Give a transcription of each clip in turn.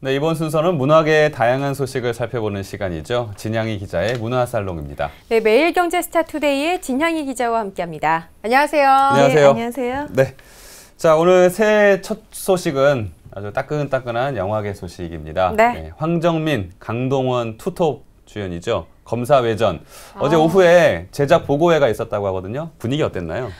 네, 이번 순서는 문화계의 다양한 소식을 살펴보는 시간이죠. 진향이 기자의 문화살롱입니다. 네, 매일경제스타투데이의 진향이 기자와 함께합니다. 안녕하세요. 안녕하세요. 네, 안녕하세요. 네, 자 오늘 새해 첫 소식은 아주 따끈따끈한 영화계 소식입니다. 네. 네, 황정민, 강동원 투톱 주연이죠. 검사외전. 어제 오후에 제작 보고회가 있었다고 하거든요. 분위기 어땠나요?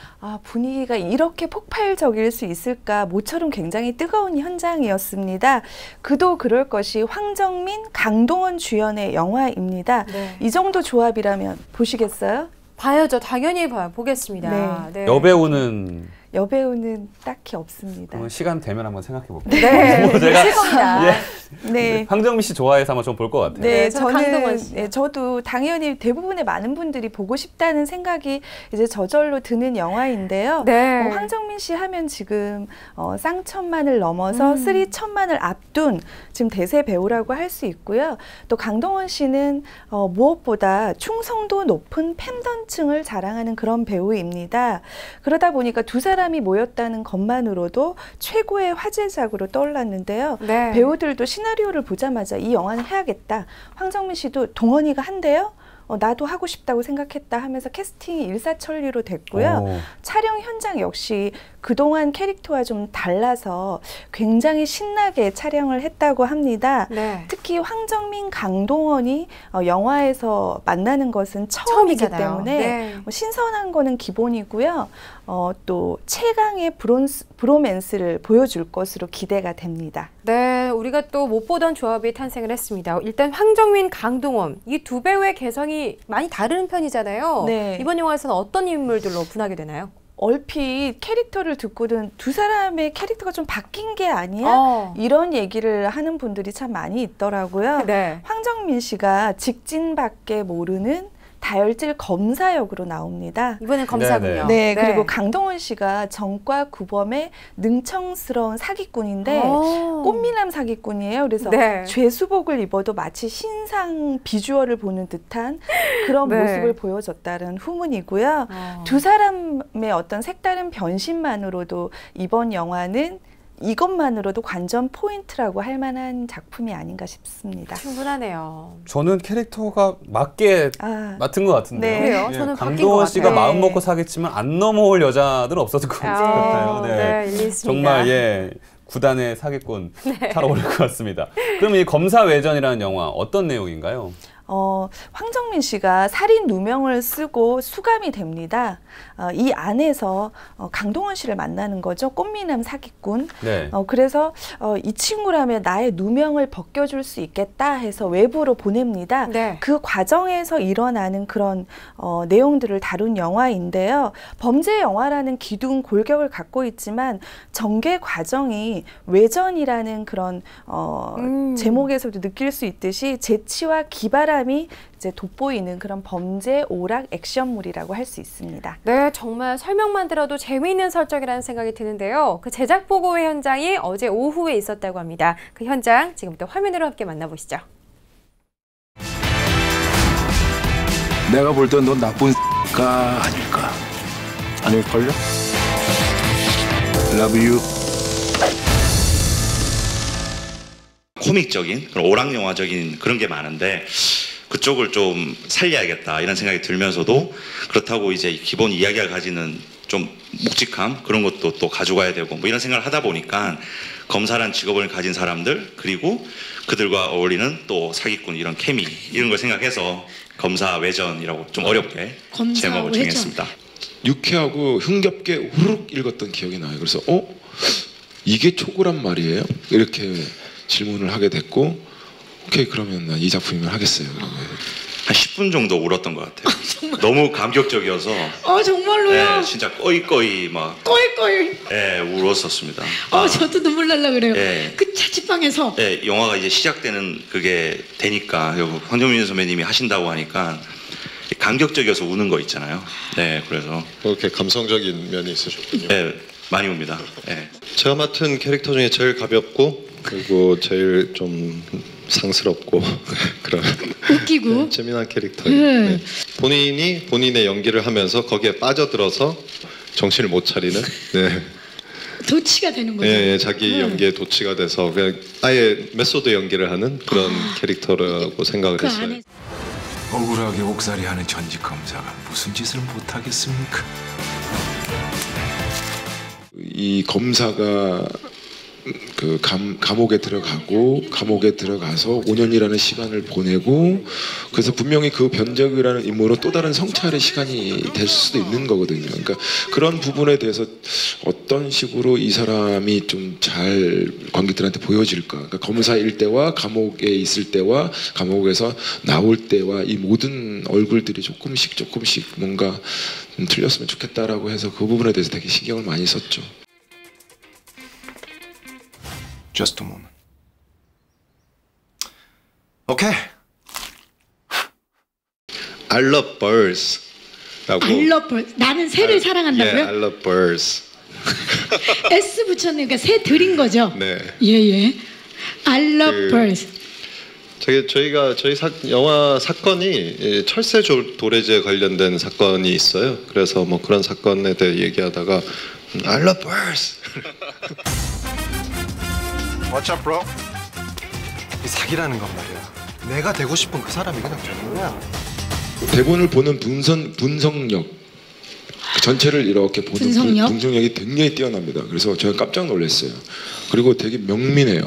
분위기가 이렇게 폭발적일 수 있을까 모처럼 굉장히 뜨거운 현장이었습니다. 그도 그럴 것이 황정민, 강동원 주연의 영화입니다. 네. 이 정도 조합이라면 보시겠어요? 봐야죠. 당연히 보겠습니다. 네. 네. 여배우는 딱히 없습니다. 그러면 시간 되면 한번 생각해 볼게요. 네, 제가 겁니다. 네. 황정민 씨 좋아해서 한번 좀 볼 것 같아요. 네, 강동원 씨. 저도 당연히 대부분의 많은 분들이 보고 싶다는 생각이 이제 저절로 드는 영화인데요. 네. 황정민 씨 하면 지금 쌍천만을 넘어서 3천만을 앞둔 지금 대세 배우라고 할 수 있고요. 또 강동원 씨는 무엇보다 충성도 높은 팬덤층을 자랑하는 그런 배우입니다. 그러다 보니까 두 사람이 모였다는 것만으로도 최고의 화제작으로 떠올랐는데요. 네. 배우들도 시나리오를 보자마자 이 영화는 해야겠다. 황정민 씨도 동원이가 한대요. 나도 하고 싶다고 생각했다 하면서 캐스팅이 일사천리로 됐고요. 오. 촬영 현장 역시 그동안 캐릭터와 좀 달라서 굉장히 신나게 촬영을 했다고 합니다. 네. 특히 황정민, 강동원이 영화에서 만나는 것은 처음이기 처음이잖아요. 때문에 네. 신선한 거는 기본이고요. 또 최강의 브로맨스를 보여줄 것으로 기대가 됩니다. 네, 우리가 또 못 보던 조합이 탄생을 했습니다. 일단 황정민, 강동원 이 두 배우의 개성이 많이 다른 편이잖아요. 네. 이번 영화에서는 어떤 인물들로 분하게 되나요? 얼핏 캐릭터를 듣고는 두 사람의 캐릭터가 좀 바뀐 게 아니야? 이런 얘기를 하는 분들이 참 많이 있더라고요. 네. 황정민 씨가 직진밖에 모르는 다혈질 검사 역으로 나옵니다. 이번엔 검사군요. 네, 그리고 강동원 씨가 정과 구범의 능청스러운 사기꾼인데 꽃미남 사기꾼이에요. 그래서 네. 죄수복을 입어도 마치 신상 비주얼을 보는 듯한 그런 네. 모습을 보여줬다는 후문이고요. 두 사람의 어떤 색다른 변신만으로도 이번 영화는 이것만으로도 관전 포인트라고 할 만한 작품이 아닌가 싶습니다. 충분하네요. 저는 캐릭터가 맞게 맡은 것 같은데요. 네. 그래요? 저는 바뀐 것 강동원 씨가 같아요. 마음 먹고 사겠지만 안 넘어올 여자들은 없었을 것 같아요. 네, 일리 있습니다. 정말 구단의 사기꾼 잘 어울릴 것 같습니다. 그럼 이 검사외전이라는 영화 어떤 내용인가요? 황정민 씨가 살인 누명을 쓰고 수감이 됩니다. 이 안에서 강동원 씨를 만나는 거죠. 꽃미남 사기꾼. 네. 그래서 이 친구라면 나의 누명을 벗겨줄 수 있겠다 해서 외부로 보냅니다. 네. 그 과정에서 일어나는 그런 내용들을 다룬 영화인데요. 범죄 영화라는 기둥 골격을 갖고 있지만 전개 과정이 외전이라는 그런 제목에서도 느낄 수 있듯이 재치와 기발함이 이제 돋보이는 그런 범죄 오락 액션물이라고 할 수 있습니다. 네, 정말 설명만 들어도 재미있는 설정이라는 생각이 드는데요. 그 제작 보고회 현장이 어제 오후에 있었다고 합니다. 그 현장 지금부터 화면으로 함께 만나보시죠. 내가 볼 땐 넌 나쁜 X가 아닐까? 아닐걸요? Love you. 코믹적인 그런 오락 영화적인 그런 게 많은데 그쪽을 좀 살려야겠다 이런 생각이 들면서도 그렇다고 이제 기본 이야기가 가지는 좀 묵직함 그런 것도 또 가져가야 되고 뭐 이런 생각을 하다 보니까 검사란 직업을 가진 사람들 그리고 그들과 어울리는 또 사기꾼 이런 케미 이런 걸 생각해서 검사외전이라고 좀 어렵게 제목을 정했습니다. 유쾌하고 흥겹게 후루룩 읽었던 기억이 나요. 그래서 이게 촉구란 말이에요? 이렇게 질문을 하게 됐고 오케이 그러면 난 이 작품이면 하겠어요. 한 10분 정도 울었던 것 같아요. 너무 감격적이어서. 정말로요? 네, 진짜 꺼이꺼이 막. 꺼이꺼이. 네, 울었었습니다. 저도 눈물 날라 그래요. 네. 그 자취방에서. 네, 영화가 이제 시작되는 그게 되니까 황정민 선배님이 하신다고 하니까 감격적이어서 우는 거 있잖아요. 네, 그래서 그렇게 감성적인 면이 있으셨군요. 네, 많이 웁니다. 네. 제가 맡은 캐릭터 중에 제일 가볍고 그리고 제일 좀 상스럽고 그런 웃기고 재미난 캐릭터예요. 네. 본인이 본인의 연기를 하면서 거기에 빠져들어서 정신을 못 차리는 도치가 되는 거죠. 예, 자기 연기에 도취가 돼서 그냥 아예 메소드 연기를 하는 그런 캐릭터라고 생각을 그 했어요. 안에 억울하게 옥살이하는 전직 검사가 무슨 짓을 못하겠습니까? 이 검사가 그 감옥에 들어가고 감옥에 들어가서 5년이라는 시간을 보내고 그래서 분명히 그 변적이라는 인물로 또 다른 성찰의 시간이 될 수도 있는 거거든요. 그러니까 그런 부분에 대해서 어떤 식으로 이 사람이 좀 잘 관객들한테 보여질까. 그러니까 검사일 때와 감옥에 있을 때와 감옥에서 나올 때와 이 모든 얼굴들이 조금씩 뭔가 틀렸으면 좋겠다라고 해서 그 부분에 대해서 되게 신경을 많이 썼죠. Just a moment. Okay. I love birds. 라고. I love birds. 나는 새를 사랑한다고요? I love birds. S 붙였네. 그러니까 새 들인 거죠? 네. 예. I love birds. 저희가 영화 사건이 철새 도래지에 관련된 사건이 있어요. 그래서 뭐 그런 사건에 대해 얘기하다가 I love birds. What's up, bro? 이 사기라는 건 말이야. 내가 되고 싶은 그 사람이 그냥 되는 거야. 대본을 보는 분석력 그 전체를 이렇게 보는 분석력이 굉장히 뛰어납니다. 그래서 제가 깜짝 놀랐어요. 그리고 되게 명민해요.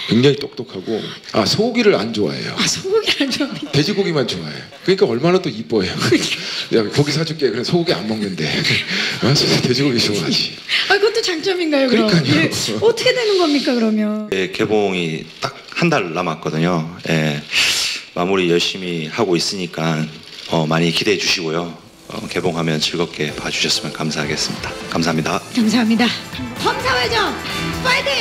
굉장히 똑똑하고 소고기를 안 좋아해요. 소고기를 안 좋아해요? 돼지고기만 좋아해요. 그러니까 얼마나 또 이뻐요. 야, 고기 사줄게. 그래 소고기 안 먹는데 돼지고기 좋아하지. 그것도 장점인가요? 그럼? 그러니까요. 예, 어떻게 되는 겁니까 그러면? 예, 개봉이 딱 한 달 남았거든요. 예, 마무리 열심히 하고 있으니까 많이 기대해 주시고요. 개봉하면 즐겁게 봐주셨으면 감사하겠습니다. 감사합니다. 감사합니다. 검사회전 파이팅!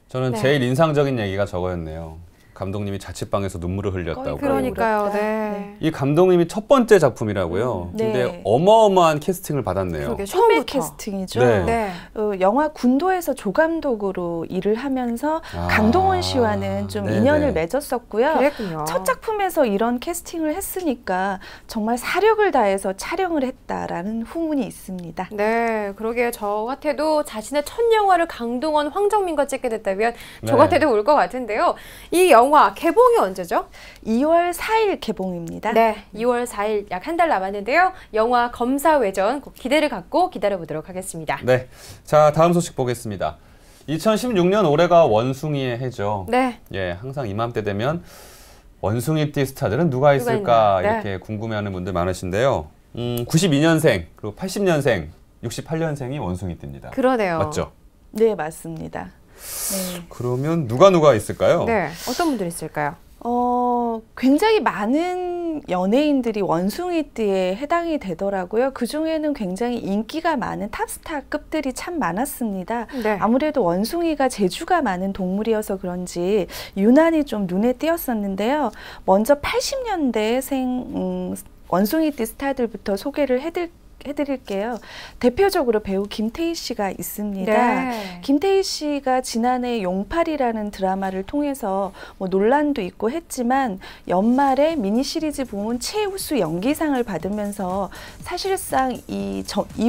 저는 제일 인상적인 얘기가 저거였네요. 감독님이 자취방에서 눈물을 흘렸다고. 그러니까요. 네. 이 감독님이 첫 번째 작품이라고요. 네. 근데 어마어마한 캐스팅을 받았네요. 그러게 선배 캐스팅이죠. 네. 영화 군도에서 조감독으로 일을 하면서 강동원 씨와는 좀 인연을 맺었었고요. 그랬군요. 첫 작품에서 이런 캐스팅을 했으니까 정말 사력을 다해서 촬영을 했다라는 후문이 있습니다. 네, 그러게요. 저 같아도 자신의 첫 영화를 강동원, 황정민과 찍게 됐다면 저 같아도 울 것 같은데요. 이 영화 개봉이 언제죠? 2월 4일 개봉입니다. 네, 2월 4일 약 한 달 남았는데요. 영화 검사외전 꼭 기대를 갖고 기다려보도록 하겠습니다. 네, 자 다음 소식 보겠습니다. 2016년 올해가 원숭이의 해죠. 네. 예, 항상 이맘때 되면 원숭이띠 스타들은 누가 있을까 네. 이렇게 궁금해하는 분들 많으신데요. 92년생 그리고 80년생, 68년생이 원숭이띠입니다. 그러네요. 맞죠? 네, 맞습니다. 네. 그러면 누가 있을까요? 네, 어떤 분들이 있을까요? 굉장히 많은 연예인들이 원숭이띠에 해당이 되더라고요. 그중에는 굉장히 인기가 많은 탑스타급들이 참 많았습니다. 네. 아무래도 원숭이가 재주가 많은 동물이어서 그런지 유난히 좀 눈에 띄었었는데요. 먼저 80년대생 원숭이띠 스타들부터 소개를 해드릴게요. 대표적으로 배우 김태희 씨가 있습니다. 네. 김태희 씨가 지난해 용팔이라는 드라마를 통해서 뭐 논란도 있고 했지만 연말에 미니 시리즈 부문 최우수 연기상을 받으면서 사실상 이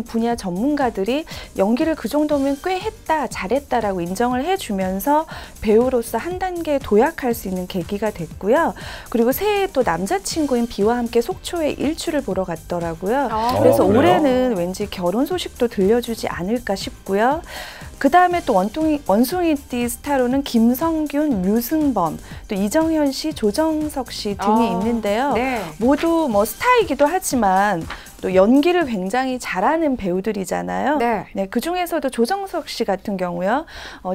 분야 전문가들이 연기를 그 정도면 꽤 했다, 잘했다라고 인정을 해주면서 배우로서 한 단계 도약할 수 있는 계기가 됐고요. 그리고 새해에 또 남자친구인 비와 함께 속초에 일출을 보러 갔더라고요. 그래서 올해는 왠지 결혼 소식도 들려주지 않을까 싶고요. 그 다음에 또 원숭이띠 스타로는 김성균, 류승범, 또 이정현 씨, 조정석 씨 등이 있는데요. 네. 모두 뭐 스타이기도 하지만 또 연기를 굉장히 잘하는 배우들이잖아요. 네. 네, 그 중에서도 조정석 씨 같은 경우요.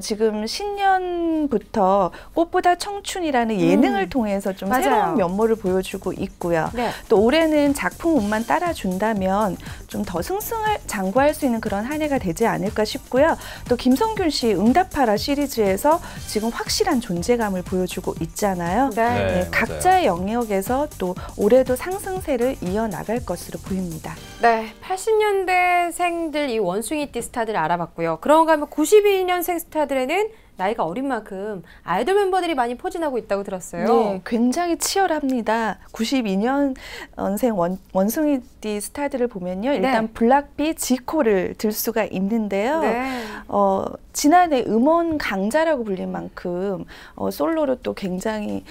지금 신년부터 꽃보다 청춘이라는 예능을 통해서 좀 맞아요. 새로운 면모를 보여주고 있고요. 네. 또 올해는 작품 운만 따라준다면 좀 더 승승장구할 수 있는 그런 한 해가 되지 않을까 싶고요. 또 김성균 씨 응답하라 시리즈에서 지금 확실한 존재감을 보여주고 있잖아요. 네. 네, 각자의 영역에서 또 올해도 상승세를 이어나갈 것으로 보입니다. 네, 80년대생들 이 원숭이띠 스타들 알아봤고요. 그런가 하면 92년생 스타들에는 나이가 어린 만큼 아이돌 멤버들이 많이 포진하고 있다고 들었어요. 네, 굉장히 치열합니다. 92년생 원숭이띠 스타들을 보면요. 일단 네. 블락비, 지코를 들 수가 있는데요. 네. 지난해 음원 강자라고 불린 만큼 솔로로 또 굉장히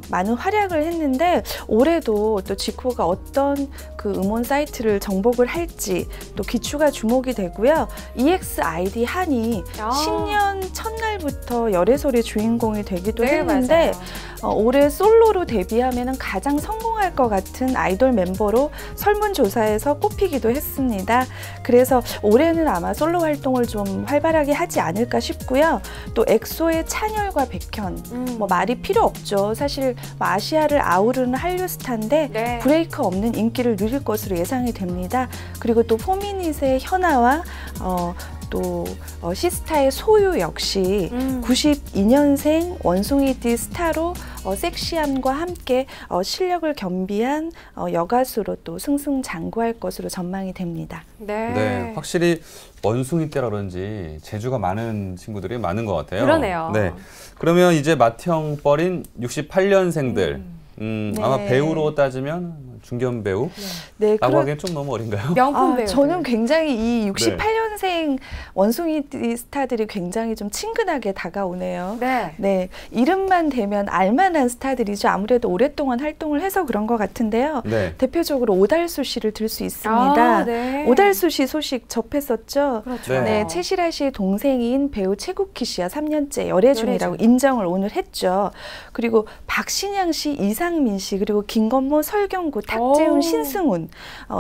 많은 활약을 했는데 올해도 또 지코가 어떤 그 음원 사이트를 정복을 할지 또 귀추가 주목이 되고요. EXID 한이 신년 첫날부터 열애설의 주인공이 되기도 네, 했는데 맞아요. 올해 솔로로 데뷔하면 가장 성공할 것 같은 아이돌 mem버로 설문조사에서 꼽히기도 했습니다. 그래서 올해는 아마 솔로 활동을 좀 활발하게 하지 않을까 싶고요. 또 엑소의 찬열과 백현, 뭐 말이 필요 없죠. 사실 아시아를 아우르는 한류 스타인데 네. 브레이크 없는 인기를 누릴 것으로 예상이 됩니다. 그리고 또 포미닛의 현아와 또 시스타의 소유 역시 92년생 원숭이띠 스타로 섹시함과 함께 실력을 겸비한 여가수로 또 승승장구할 것으로 전망이 됩니다. 네. 네, 확실히 원숭이 때라 그런지 재주가 많은 친구들이 많은 것 같아요. 그러네요. 네, 그러면 이제 맏형 뻘인 68년생들 아마 네. 배우로 따지면 중견 배우? 네, 라고 하기엔 좀 너무 어린가요? 명품 배우. 저는 굉장히 이 68년생 원숭이띠 스타들이 굉장히 좀 친근하게 다가오네요. 네. 네, 이름만 대면 알만한 스타들이죠. 아무래도 오랫동안 활동을 해서 그런 것 같은데요. 네. 대표적으로 오달수 씨를 들 수 있습니다. 네. 오달수 씨 소식 접했었죠? 그렇죠. 네. 네, 최시라 씨의 동생인 배우 최국희 씨와 3년째 열애 중이라고 인정을 오늘 했죠. 그리고 박신양 씨, 이상민 씨, 그리고 김건모, 설경구, 탁재훈, 신승훈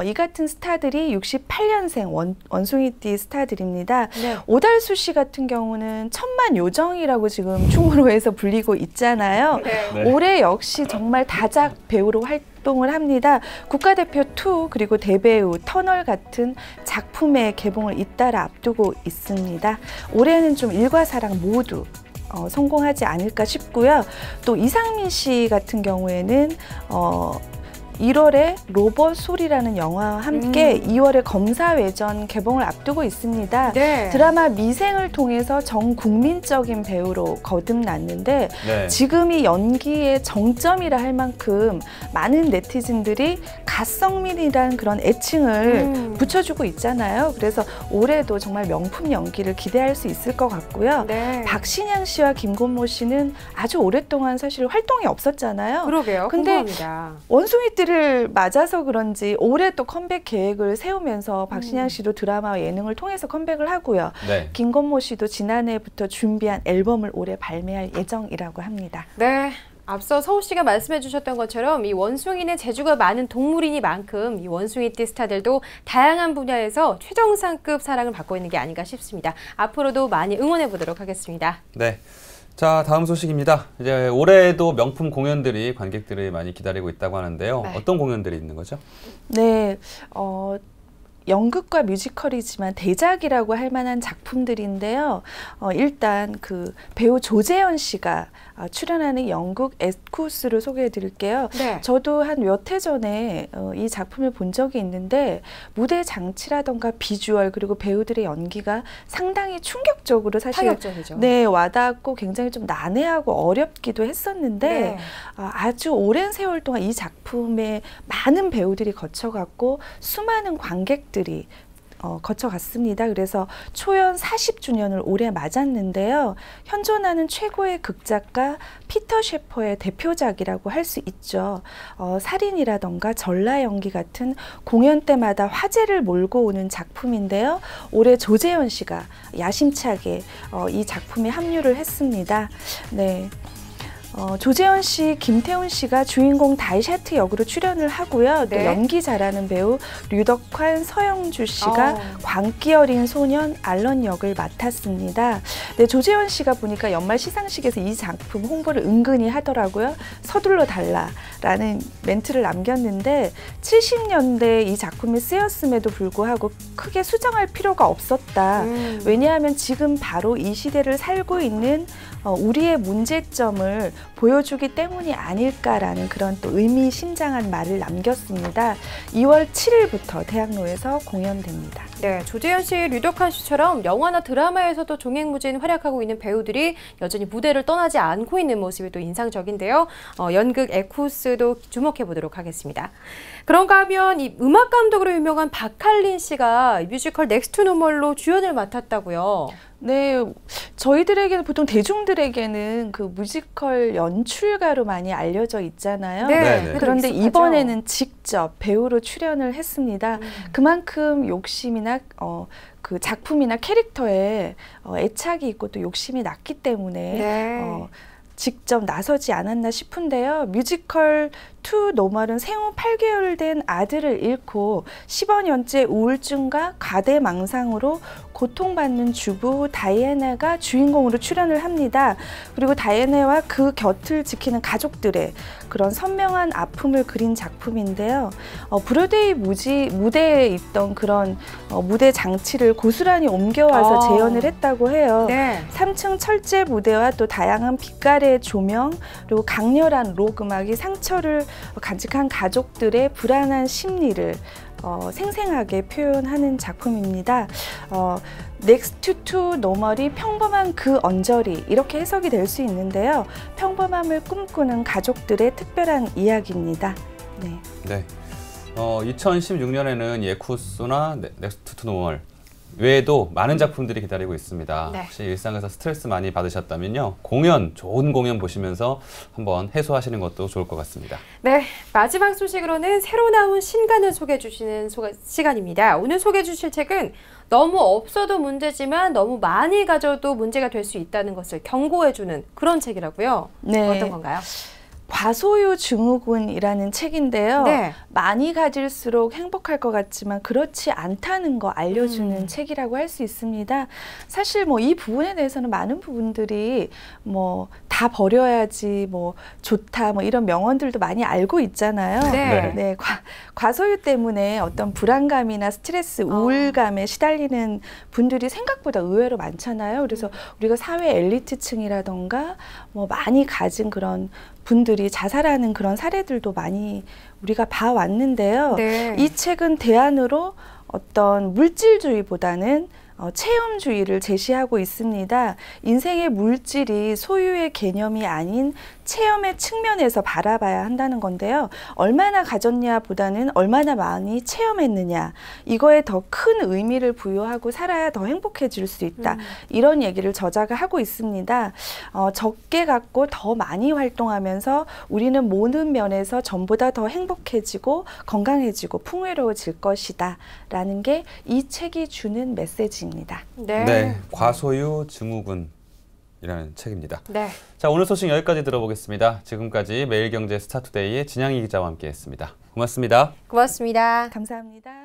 이 같은 스타들이 68년생 원숭이띠 스타들입니다. 네. 오달수 씨 같은 경우는 천만 요정이라고 지금 충무로에서 불리고 있잖아요. 네. 네. 올해 역시 정말 다작 배우로 활동을 합니다. 국가대표 2 그리고 대배우 터널 같은 작품의 개봉을 잇따라 앞두고 있습니다. 올해는 좀 일과 사랑 모두 성공하지 않을까 싶고요. 또 이상민 씨 같은 경우에는 1월에 로봇 소리라는 영화와 함께 2월에 검사외전 개봉을 앞두고 있습니다. 네. 드라마 미생을 통해서 전 국민적인 배우로 거듭났는데 네. 지금이 연기의 정점이라 할 만큼 많은 네티즌들이 갓성민이라는 그런 애칭을 붙여주고 있잖아요. 그래서 올해도 정말 명품 연기를 기대할 수 있을 것 같고요. 네. 박신양 씨와 김건모 씨는 아주 오랫동안 사실 활동이 없었잖아요. 그러게요. 근데 궁금합니다. 원숭이띠를 맞아서 그런지 올해 또 컴백 계획을 세우면서 박신양 씨도 드라마와 예능을 통해서 컴백을 하고요. 네. 김건모 씨도 지난해부터 준비한 앨범을 올해 발매할 예정이라고 합니다. 네. 앞서 서우 씨가 말씀해 주셨던 것처럼 이 원숭이는 재주가 많은 동물이니만큼 이 원숭이띠 스타들도 다양한 분야에서 최정상급 사랑을 받고 있는 게 아닌가 싶습니다. 앞으로도 많이 응원해 보도록 하겠습니다. 네. 자, 다음 소식입니다. 이제 올해도 명품 공연들이 관객들이 많이 기다리고 있다고 하는데요. 네. 어떤 공연들이 있는 거죠? 네, 연극과 뮤지컬이지만 대작이라고 할 만한 작품들인데요. 일단 그 배우 조재현 씨가 출연하는 연극 에쿠스를 소개해 드릴게요. 네. 저도 한 몇 해 전에 이 작품을 본 적이 있는데 무대 장치라던가 비주얼 그리고 배우들의 연기가 상당히 충격적으로 사실 파격적이죠. 네, 와닿고 굉장히 좀 난해하고 어렵기도 했었는데 네. 아주 오랜 세월 동안 이 작품에 많은 배우들이 거쳐갔고 수많은 관객들이 거쳐갔습니다. 그래서 초연 40주년을 올해 맞았는데요. 현존하는 최고의 극작가 피터 셰퍼의 대표작이라고 할 수 있죠. 살인이라던가 전라 연기 같은 공연 때마다 화제를 몰고 오는 작품인데요. 올해 조재현 씨가 야심차게 이 작품에 합류를 했습니다. 네. 조재현 씨, 김태훈 씨가 주인공 다이샤트 역으로 출연을 하고요. 또 네. 연기 잘하는 배우 류덕환, 서영주 씨가 광기 어린 소년 알런 역을 맡았습니다. 네, 조재현 씨가 보니까 연말 시상식에서 이 작품 홍보를 은근히 하더라고요. 서둘러 달라라는 멘트를 남겼는데 70년대 이 작품이 쓰였음에도 불구하고 크게 수정할 필요가 없었다. 왜냐하면 지금 바로 이 시대를 살고 있는 우리의 문제점을 보여주기 때문이 아닐까라는 그런 또 의미심장한 말을 남겼습니다. 2월 7일부터 대학로에서 공연됩니다. 네, 조재현 씨, 류덕환 씨처럼 영화나 드라마에서도 종횡무진 활약하고 있는 배우들이 여전히 무대를 떠나지 않고 있는 모습이 또 인상적인데요. 연극 에쿠스도 주목해 보도록 하겠습니다. 그런가 하면 이 음악 감독으로 유명한 박할린 씨가 뮤지컬 넥스트 노멀로 주연을 맡았다고요. 네, 저희들에게는 보통 대중들에게는 그 뮤지컬 연출가로 많이 알려져 있잖아요. 네. 그런데 익숙하죠? 이번에는 직접 배우로 출연을 했습니다. 그만큼 욕심이나 그 작품이나 캐릭터에 애착이 있고 또 욕심이 났기 때문에 직접 나서지 않았나 싶은데요. 뮤지컬 투 노멀은 생후 8개월 된 아들을 잃고 15년째 우울증과 과대망상으로 고통받는 주부 다이애나가 주인공으로 출연을 합니다. 그리고 다이애나와 그 곁을 지키는 가족들의 그런 선명한 아픔을 그린 작품인데요. 브로드웨이 무대에 있던 그런 무대 장치를 고스란히 옮겨와서 재현을 했다고 해요. 3층 철제 무대와 또 다양한 빛깔의 조명, 그리고 강렬한 록 음악이 상처를 간직한 가족들의 불안한 심리를 생생하게 표현하는 작품입니다. 넥스트 투 노멀이 평범한 그 언저리, 이렇게 해석이 될 수 있는데요. 평범함을 꿈꾸는 가족들의 특별한 이야기입니다. 네. 2016년에는 예쿠스나 넥스트 투 노멀 외에도 많은 작품들이 기다리고 있습니다. 혹시 일상에서 스트레스 많이 받으셨다면요, 좋은 공연 보시면서 한번 해소하시는 것도 좋을 것 같습니다. 네, 마지막 소식으로는 새로 나온 신간을 소개해 주시는 시간입니다. 오늘 소개해 주실 책은 너무 없어도 문제지만 너무 많이 가져도 문제가 될 수 있다는 것을 경고해 주는 그런 책이라고요. 어떤 건가요? 과소유 증후군이라는 책인데요. 많이 가질수록 행복할 것 같지만 그렇지 않다는 거 알려주는 책이라고 할 수 있습니다. 사실 이 부분에 대해서는 많은 부분들이 다 버려야지 좋다 이런 명언들도 많이 알고 있잖아요. 과소유 때문에 어떤 불안감이나 스트레스, 우울감에 시달리는 분들이 생각보다 의외로 많잖아요. 그래서 우리가 사회 엘리트층이라던가 많이 가진 그런 분들이 자살하는 그런 사례들도 많이 우리가 봐왔는데요. 이 책은 대안으로 어떤 물질주의보다는 체험주의를 제시하고 있습니다. 인생의 물질이 소유의 개념이 아닌 체험의 측면에서 바라봐야 한다는 건데요. 얼마나 가졌냐 보다는 얼마나 많이 체험했느냐, 이거에 더 큰 의미를 부여하고 살아야 더 행복해질 수 있다. 이런 얘기를 저자가 하고 있습니다. 적게 갖고 더 많이 활동하면서 우리는 모든 면에서 전보다 더 행복해지고 건강해지고 풍요로워질 것이다 라는 게 이 책이 주는 메시지입니다. 과소유 증후군 이라는 책입니다. 자, 오늘 소식 여기까지 들어보겠습니다. 지금까지 매일경제 스타투데이의 진양희 기자와 함께했습니다. 고맙습니다. 고맙습니다. 감사합니다.